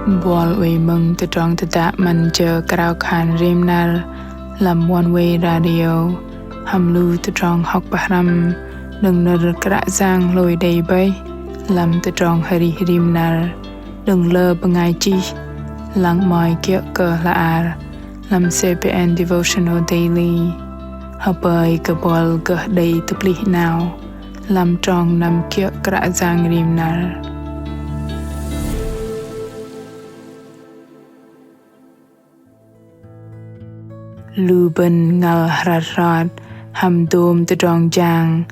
Bol we mung the drong the da man jer karao khan rim nar lam one way radio hamlu the drong hok bahram đừng nơ kra giang lôi đầy bay lam the drong hari rim nar đừng lơ bangai chi lang moi kia cơ la ar lam CPN devotional daily habai ka bol ka day tupli now lam trong nam kia kra giang rim nar lu ben ngal rat ham dom the drong jang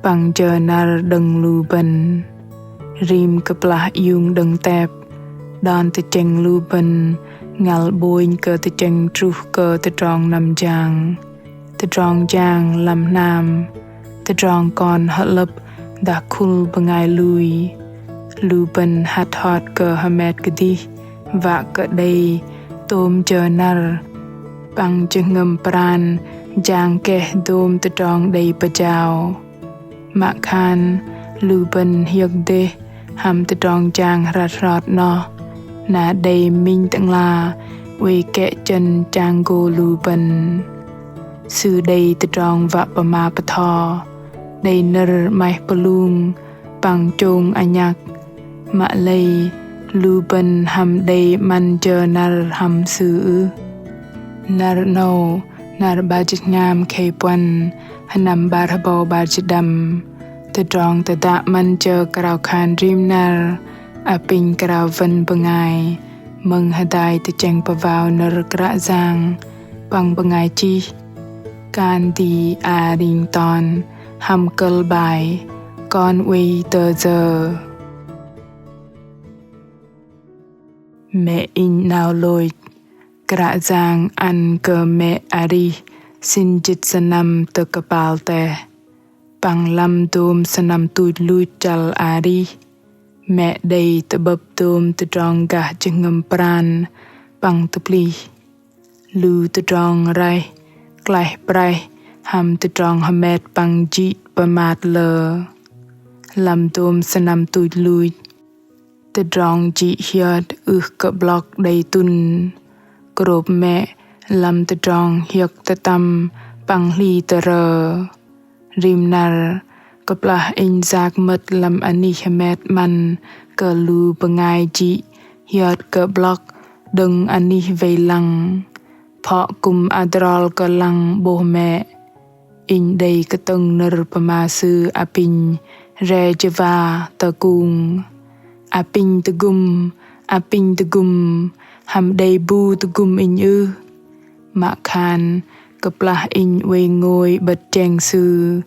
bang jer nar đừng lu ben rim kaplah yung đừng tep don the cheng lu ben ngal boin cơ the cheng tru cơ the drong nam jang the drong jang lam nam the drong kon halap da kul bangai lui lu ben hat hot cơ hamet kedi va cơ day tom jer nar bang jengam pran jang ke dom the drong day pajao ma khan lu ben hiek de ham the drong jang rat no na day minh tang la we ke chen jang go lu ben sư day the drong va pa ma pa tho day ner mai palung bang chong anyak ma lei lu ben ham day man jer nar ham sư nar no nar bajit ngam ke pon hanam bar habo bajit dam the drong the da man jer karao khan rim nar aping karao van bangai meng hadai the cheng pavao nar kra giang bang bangai chi kan di a ring ton ham kal bai kon we tơ giờ mẹ in nào lôi kra giang an cơ mẹ ari sin jit sanam te kapal te pang lam dom sanam tu lui chal ari mẹ đây te bab dom te drong ga jengam pran pang te pli lu te drong rai klai prai ham te drong hamet pang ji pamat le lam dom sanam tu lui te drong ji hiat ka block dai tun Krop mẹ lam te drong hiek te tam pang li te rơ rim nar kaplah in zak mat lam ani hemet man ke lu bangai ji hiat ke blok đừng ani vei lang pho kum adrol ke lang bo mẹ in day ke tung ner pama sư apin re jeva te kung apin te gum ham day bu tu gum in ư ma khan kaplah in we ngồi bật cheng sư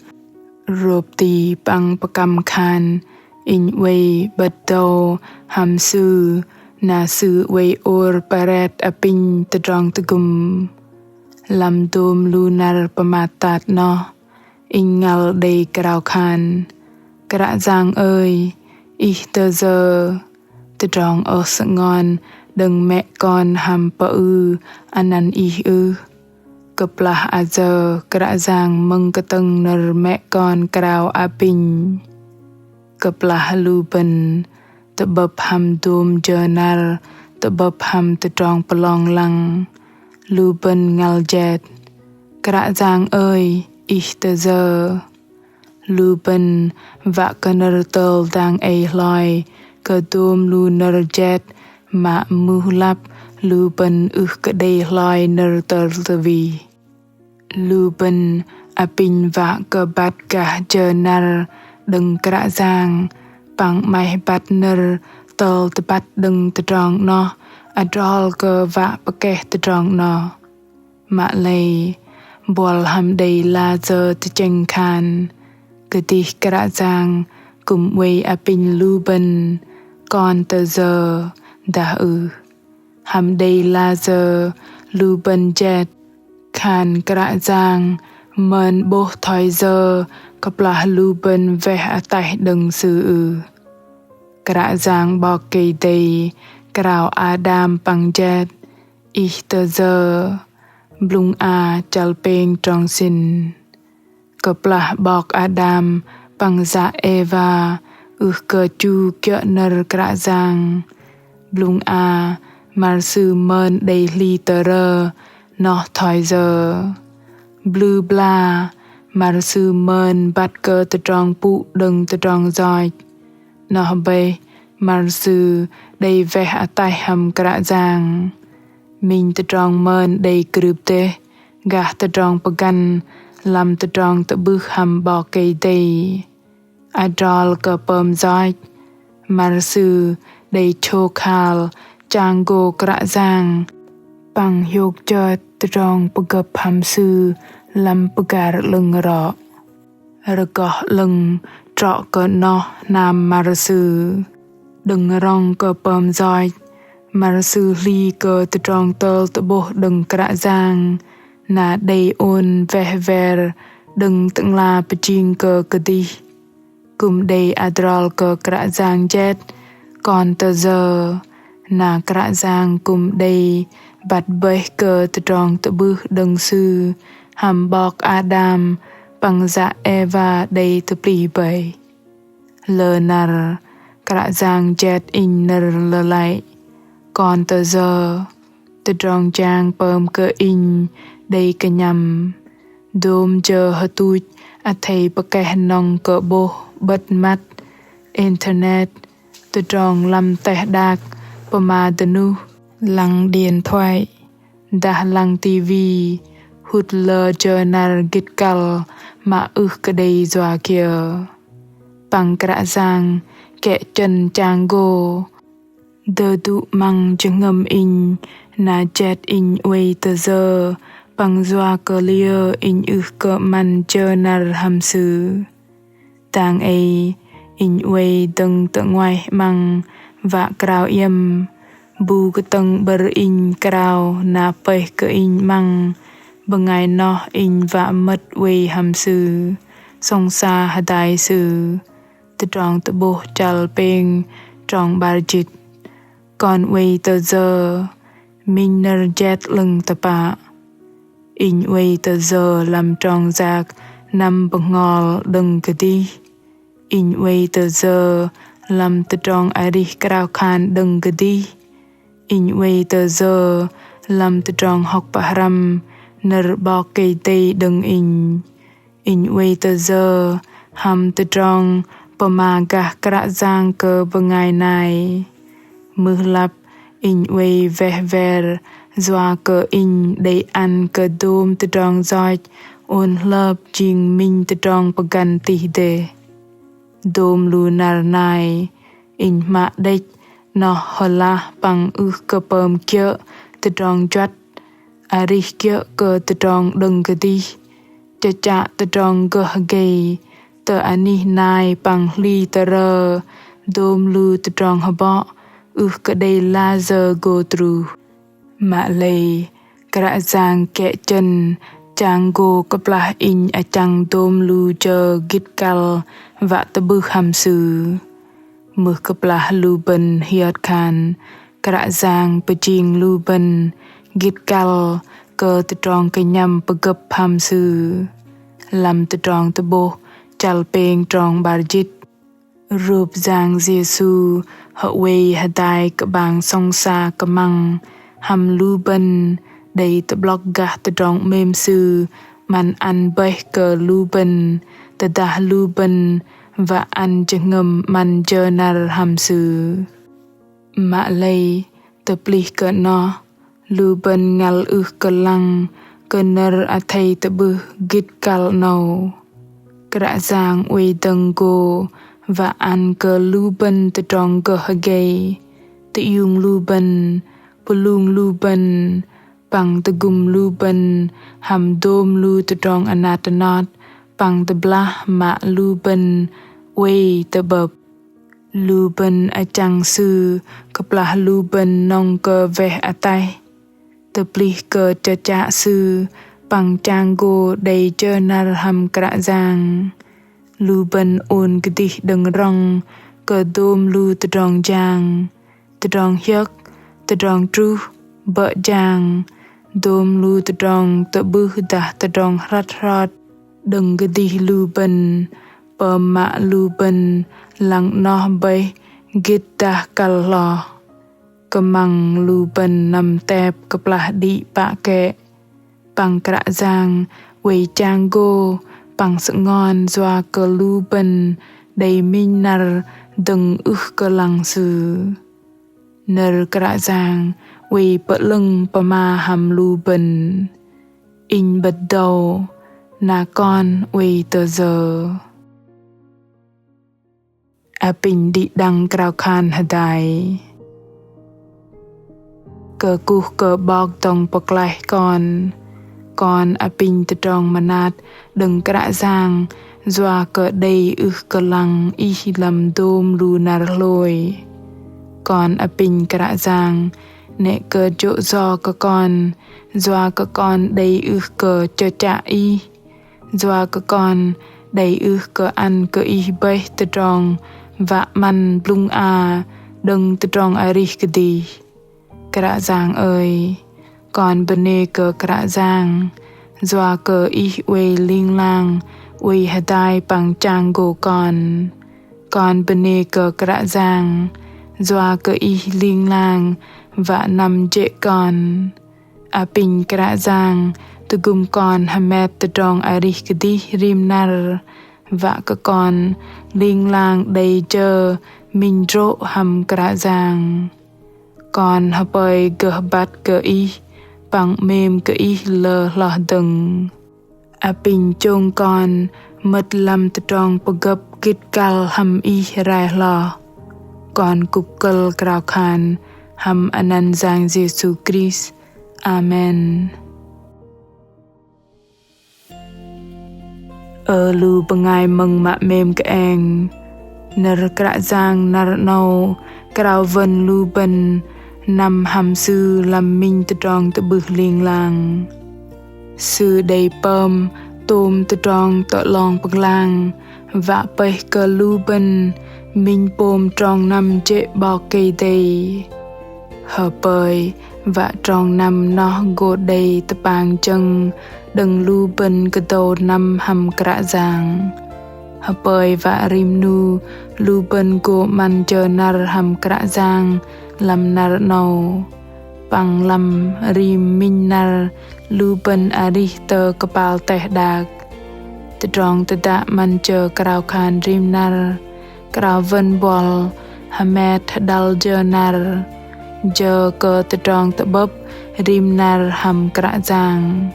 rộp tì bang pakam khan in we bật đầu ham sư na sư we or paret apin te drong te gum lam dom lunar pamatat no in ngal day karao khan kra giang ơi ich te giờ te drong o ngon đừng mẹ con ham pa ư anan i ư kaplah azer kra giang meng keteng ner mẹ con krao apin kaplah lu ben te bab ham dom journal te bab ham te drong pelong lang lu ben ngal jet kra giang ơi ich te giờ lu ben va kaner tol dang ai loi ka dom lu ner jet ma muhlap lu ben ka day loi ner ter vi lu ben apin va ka bat ka journal đừng kra giang pang mai bat ner tol te bat đừng te drong no adrol ka va pake te drong no ma lei bol ham day la giờ te cheng khan ke ti kra giang kum we apin lu ben kon te giờ da ham day la giờ lu ben jet khan kra giang men bo thoi giờ kaplah lu ben ve atai đừng sư kra giang bo ke day krao adam pang jet ich te giờ blung a chal peng trong sin kaplah bok adam pang za eva cơ chu kyo ner kra giang Blung a mar sư mơn đầy ly tờ rơ nó thoi giờ blue bla mar sư mơn bắt cơ tờ tròn bụ đừng tờ tròn giỏi nó bê mar sư đầy vẻ à tay hầm cả giang mình tờ tròn mơn đầy cướp tê gà tờ tròn bờ gan làm tờ tròn tờ bước hầm bò cây đầy adol cơ bơm giỏi mar sư đầy chô khal chang go cả giang bằng yok cho trong bậc gập hàm sư làm bậc gar lưng rõ gõ lưng trọ cỡ nó nam mar sư đừng rong cỡ bầm giỏi mar sư ly cỡ trong tơ tự bộ đừng cả giang na đầy ôn vẻ vẻ đừng từng là bê chinh cỡ cỡ đi cùng đầy adrol cỡ cả giang chết còn tờ giờ na cả giang cùng đầy bát bơi cờ tự tròn tự bước đừng sư hàm bọc Adam bằng dạ Eva đầy tự plì bầy lờ nar cả giang chết in nở lờ lại còn tờ giờ tự tròn trang bơm cơ in đầy cả nhầm đôm chờ hờ tụt à thầy bậc kẻ nong cỡ bô bật mắt internet tự tròn làm tẻ đạc bờ mà tờ nu lăng điện thoại đã lăng tivi hút lờ journal git cal mà cái đây dọa kia bằng cả giang kẻ chân trang go đờ đụ măng chứng ngầm in na jet in way tờ giờ bằng dọa cơ lia in cơ man journal hàm sư tàng ấy in way đừng tự ngoài măng và krao yếm bu ke teng ber in krao na peh ke in mang bengai no in va mất we ham sư song sa hadai sư tự tròn tự bo chal peng tròn bar jit còn we tờ giờ min ner jet lưng tập pa in we tờ giờ làm tròn giạc năm bậc ngol đừng ke đi in we tờ giờ làm tự tròn ari krao khan đừng ke đi in way tờ giờ làm tự tròn học bà ram nở bò cây tây đừng in way tờ giờ ham tự tròn bà mà gà cả giang cơ bờ ngày này mưa lặp in way vẻ vẻ doa cơ in đầy ăn cơ đôm tự tròn giỏi ôn lợp chinh minh tự tròn bà gan tì đề đôm lunar này in mạ đếch nó hola bằng cơ bơm kia tự tròn chát ari kia cơ tự tròn đừng cơ đi chả chả tự tròn cơ gầy tự ani nai bằng ly tờ rơ đôm lu tự tròn hả bọ cơ đây laser go through mạ lầy cả giang kẹ chân chàng go cấp là in a chang đôm lu chờ gít cal và tự bước hàm sư mưa cấp là Luben hiệt khan cả giang bê chinh Luben gít cal cơ tự tròn cây nhằm bê gấp hàm sư làm tự tròn tự bố chal peng tròn bar jit rụp giang Giê-xu hậu quê hà đai cơ bang song sa cơ măng hàm Luben đầy tự block gà tự tròn mềm sư man ăn bê cơ Luben tự đá Luben và ăn chừng ngầm man journal hàm sư mạ lây tập lì cơ nó lưu bên ngal cơ lăng cơ nơ a thầy tập bư gít cal nâu cả giang uy đằng go và ăn cơ lưu bên tự tròn cơ hà gầy tự dùng lưu bên bù lung lưu bên bằng tự gum lưu bên hàm đôm lưu tự tròn anatanot bằng tự bla mạ lưu bên way tờ bập Luben a chang sư cấp là Luben nong cơ về a tay tờ pli cơ cha cha sư bằng trang go đầy journal hàm cả giang Luben ôn cái đi đừng rong cơ đôm lu tờ rong giang tờ rong hiếc tờ rong tru bợ giang đôm lu tờ rong tờ bư đà tờ rong rát rát đừng cái đi Luben bờ mạ Luben lăng no bay gita kallo kemang lu ben nam tep keplah di pak ke pang kra giang wei chang go pang sự ngon doa cơ lu ben đầy minh nar đừng cơ lăng sư nar kra giang wei bợ lưng ma ham lu ben in bật đầu na con wei tờ giờ apin di đăng krao khan hadai cơ cu cơ bọc tông bọc lại con apin tự trong manat đừng kra giang doa cơ đầy cơ lăng y lam dôm lu nar lôi con apin kra giang nệ cơ chỗ do cơ con doa cơ con đầy cơ cho cha y doa cơ con đầy cơ ăn cơ y bay tự trong và man blung a đừng tự trong ari cái đi kra giang ơi con bene cơ kra giang doa cơ y uê linh lang uê hadai bằng chang go con bene cơ kra giang doa cơ y linh lang và nằm dễ con apin kra giang tu gum con hamet tự trong ari cái đi rim nar và cơ con linh lang đầy chờ mình rộ hầm kra giang con hấp bơi gỡ bát gỡ y bằng mềm gỡ y lờ lọ đừng apin chôn con mất lâm tự trong bờ gấp kít cal hầm y rai lọ con cục cờ krao khan hầm anan giang Jesus Christ Amen lu bengai mừng mạ mềm cái anh nar kra giang nar nâu krao vân lu ben nằm hàm sư làm minh tự tròn tự bực liên làng sư đầy pơm tôm tự tròn tự lòng bực làng và bày cơ lu ben minh pôm tròn nằm chế bò cây đầy hờ bơi và tròn nằm nó gồ đầy tự bàng chân đừng lu ben cơ đầu nằm hàm kra giang hờ bơi và rim nu lu ben gồ man chờ nar hàm kra giang lam nar nâu bằng lam rim min nar lu ben ari tờ kapal teh dak tự trong tự đã man chờ krao khan rim nar krao vân bol hamet dal giờ nar giờ cơ tự trong tự bấp rim nar ham kra giang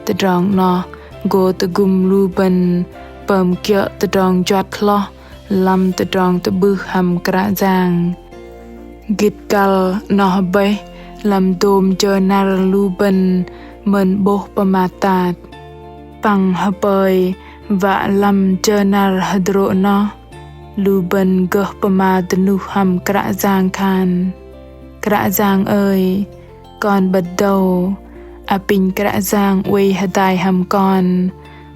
tự trong no go tự gum lu ben pom kia tự trong chót lo lam tự trong tự bư ham kra giang git kal no bay lam dom chờ nar lu ben men boh pamatat pang hapoi và lam chờ nar hadro no lu ben gah pama tenu ham kra giang khan kra giang ơi con bật đầu apin kra giang uê hadai ham con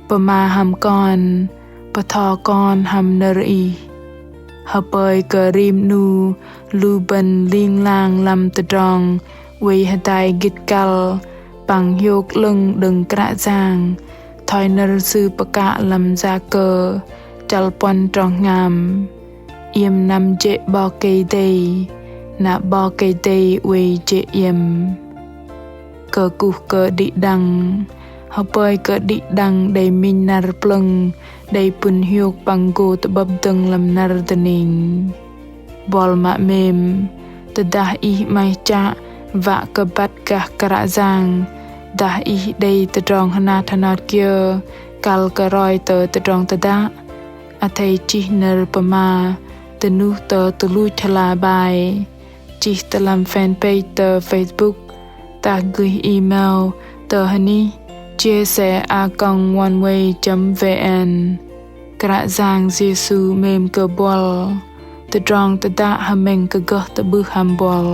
pama ham con patho con ham nari hapoi cơ rim nu lu ben liên lang lam tự tròn uê hadai git kal bằng hiok lưng đừng kra giang thoi nar sư paka lam ra cơ chal pon trong ngam yem nam je bo cây day na bo cây day uê je yem cơ cu cơ đi đăng hấp bơi cơ đi đăng đầy min nar plung đầy pun hiok bằng go tự bập từng làm nar tening bol mạ mềm tự dah i mai cha và cơ bắt cả kra giang dah i đầy tự trong hana thanat kia kal cơ roi tự trong tự đã athai chi nar pama tự nu tự lui thala bài chi tự làm fanpage tự Facebook ta gửi email tờ honey chia sẻ a.oneway.vn kra giang Jesus mềm cơ bol tự trong tự đã hàm mình cơ gỡ tự bư hàm bol